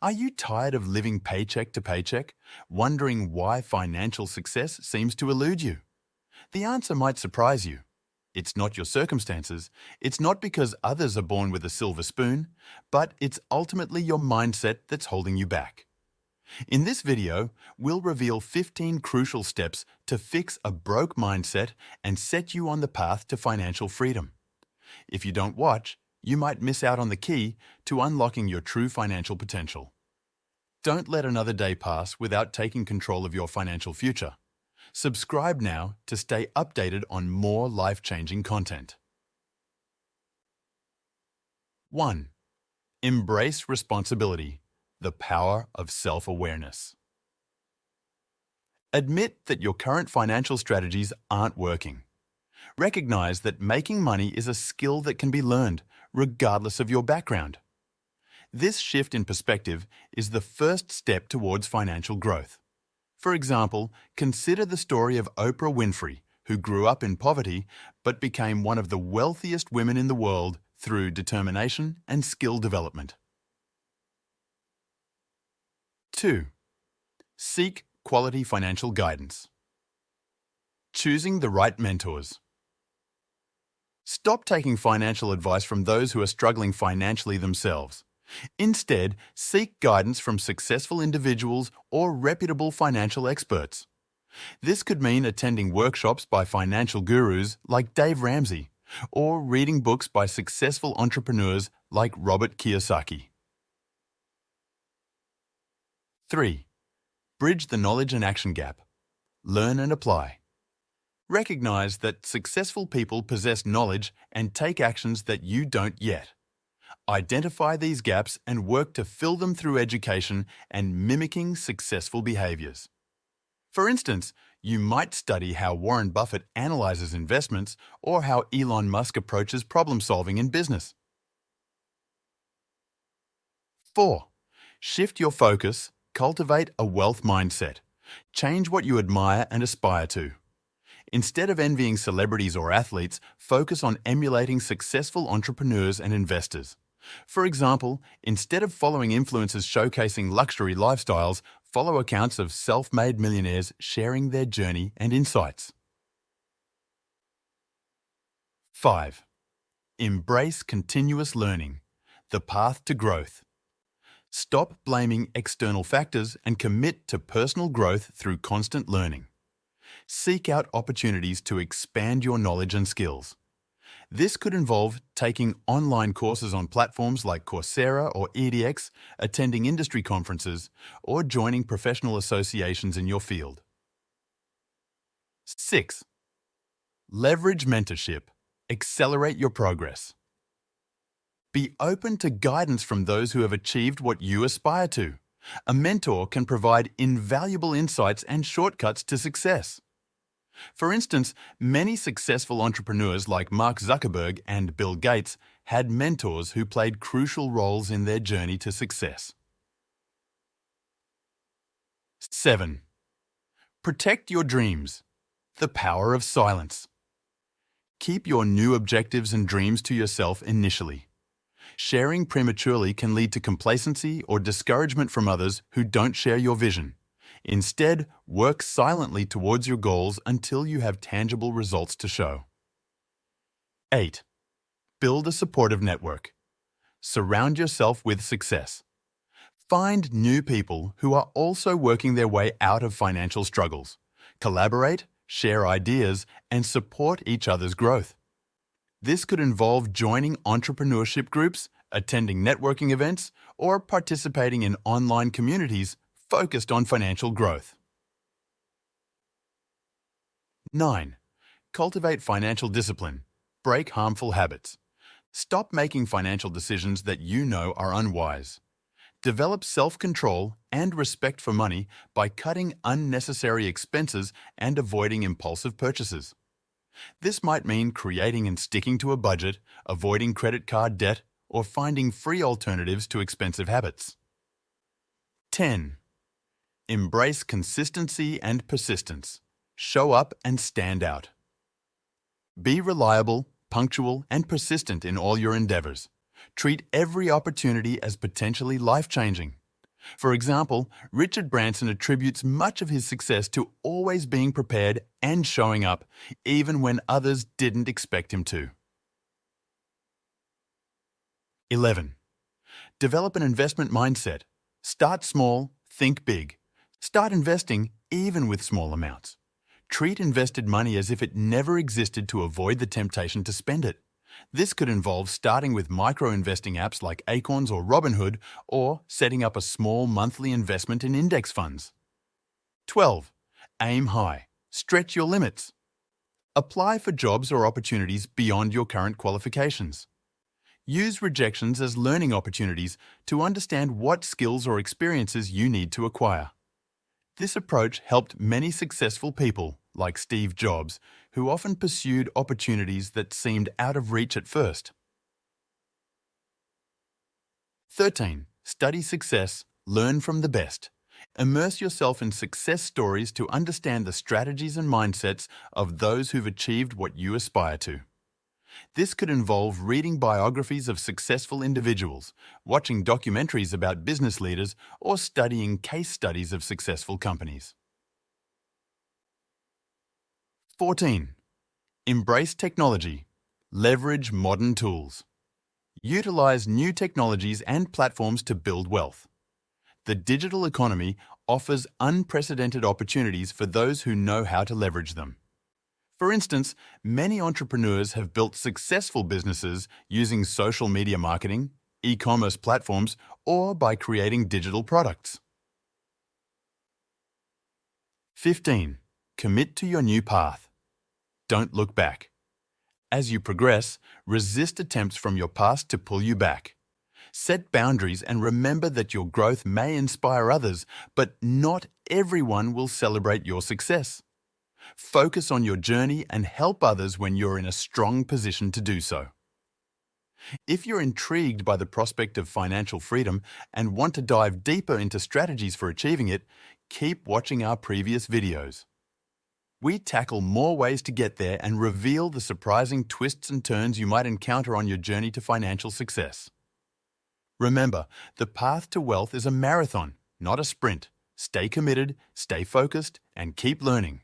Are you tired of living paycheck to paycheck, wondering why financial success seems to elude you? The answer might surprise you. It's not your circumstances, it's not because others are born with a silver spoon, but it's ultimately your mindset that's holding you back. In this video, we'll reveal 15 crucial steps to fix a broke mindset and set you on the path to financial freedom. If you don't watch, you might miss out on the key to unlocking your true financial potential. Don't let another day pass without taking control of your financial future. Subscribe now to stay updated on more life-changing content. 1. Embrace responsibility, the power of self-awareness. Admit that your current financial strategies aren't working. Recognize that making money is a skill that can be learned, regardless of your background. This shift in perspective is the first step towards financial growth. For example, consider the story of Oprah Winfrey, who grew up in poverty but became one of the wealthiest women in the world through determination and skill development. 2. Seek quality financial guidance. Choosing the right mentors. Stop taking financial advice from those who are struggling financially themselves. Instead, seek guidance from successful individuals or reputable financial experts. This could mean attending workshops by financial gurus like Dave Ramsey, or reading books by successful entrepreneurs like Robert Kiyosaki. 3. Bridge the knowledge and action gap. Learn and apply. Recognize that successful people possess knowledge and take actions that you don't yet. Identify these gaps and work to fill them through education and mimicking successful behaviors. For instance, you might study how Warren Buffett analyzes investments or how Elon Musk approaches problem-solving in business. 4. Shift your focus, cultivate a wealth mindset. Change what you admire and aspire to. Instead of envying celebrities or athletes, focus on emulating successful entrepreneurs and investors. For example, instead of following influencers showcasing luxury lifestyles, follow accounts of self-made millionaires sharing their journey and insights. 5. Embrace continuous learning, the path to growth. Stop blaming external factors and commit to personal growth through constant learning. Seek out opportunities to expand your knowledge and skills. This could involve taking online courses on platforms like Coursera or edX, attending industry conferences, or joining professional associations in your field. 6. Leverage mentorship. Accelerate your progress. Be open to guidance from those who have achieved what you aspire to. A mentor can provide invaluable insights and shortcuts to success. For instance, many successful entrepreneurs like Mark Zuckerberg and Bill Gates had mentors who played crucial roles in their journey to success. 7. Protect your dreams. The power of silence. Keep your new objectives and dreams to yourself initially. Sharing prematurely can lead to complacency or discouragement from others who don't share your vision. Instead, work silently towards your goals until you have tangible results to show. 8. Build a supportive network. Surround yourself with success. Find new people who are also working their way out of financial struggles. Collaborate, share ideas, and support each other's growth. This could involve joining entrepreneurship groups, attending networking events, or participating in online communities focused on financial growth. 9. Cultivate financial discipline. Break harmful habits. Stop making financial decisions that you know are unwise. Develop self-control and respect for money by cutting unnecessary expenses and avoiding impulsive purchases. This might mean creating and sticking to a budget, avoiding credit card debt, or finding free alternatives to expensive habits. 10. Embrace consistency and persistence. Show up and stand out. Be reliable, punctual, and persistent in all your endeavors. Treat every opportunity as potentially life-changing. For example, Richard Branson attributes much of his success to always being prepared and showing up, even when others didn't expect him to. 11. Develop an investment mindset. Start small, think big. Start investing even with small amounts. Treat invested money as if it never existed to avoid the temptation to spend it. This could involve starting with micro-investing apps like Acorns or Robinhood, or setting up a small monthly investment in index funds. 12. Aim high. Stretch your limits. Apply for jobs or opportunities beyond your current qualifications. Use rejections as learning opportunities to understand what skills or experiences you need to acquire. This approach helped many successful people, like Steve Jobs, who often pursued opportunities that seemed out of reach at first. 13. Study success. Learn from the best. Immerse yourself in success stories to understand the strategies and mindsets of those who've achieved what you aspire to. This could involve reading biographies of successful individuals, watching documentaries about business leaders, or studying case studies of successful companies. 14. Embrace technology. Leverage modern tools. Utilize new technologies and platforms to build wealth. The digital economy offers unprecedented opportunities for those who know how to leverage them. For instance, many entrepreneurs have built successful businesses using social media marketing, e-commerce platforms, or by creating digital products. 15. Commit to your new path. Don't look back. As you progress, resist attempts from your past to pull you back. Set boundaries and remember that your growth may inspire others, but not everyone will celebrate your success. Focus on your journey and help others when you're in a strong position to do so. If you're intrigued by the prospect of financial freedom and want to dive deeper into strategies for achieving it, keep watching our previous videos. We tackle more ways to get there and reveal the surprising twists and turns you might encounter on your journey to financial success. Remember, the path to wealth is a marathon, not a sprint. Stay committed, stay focused, and keep learning.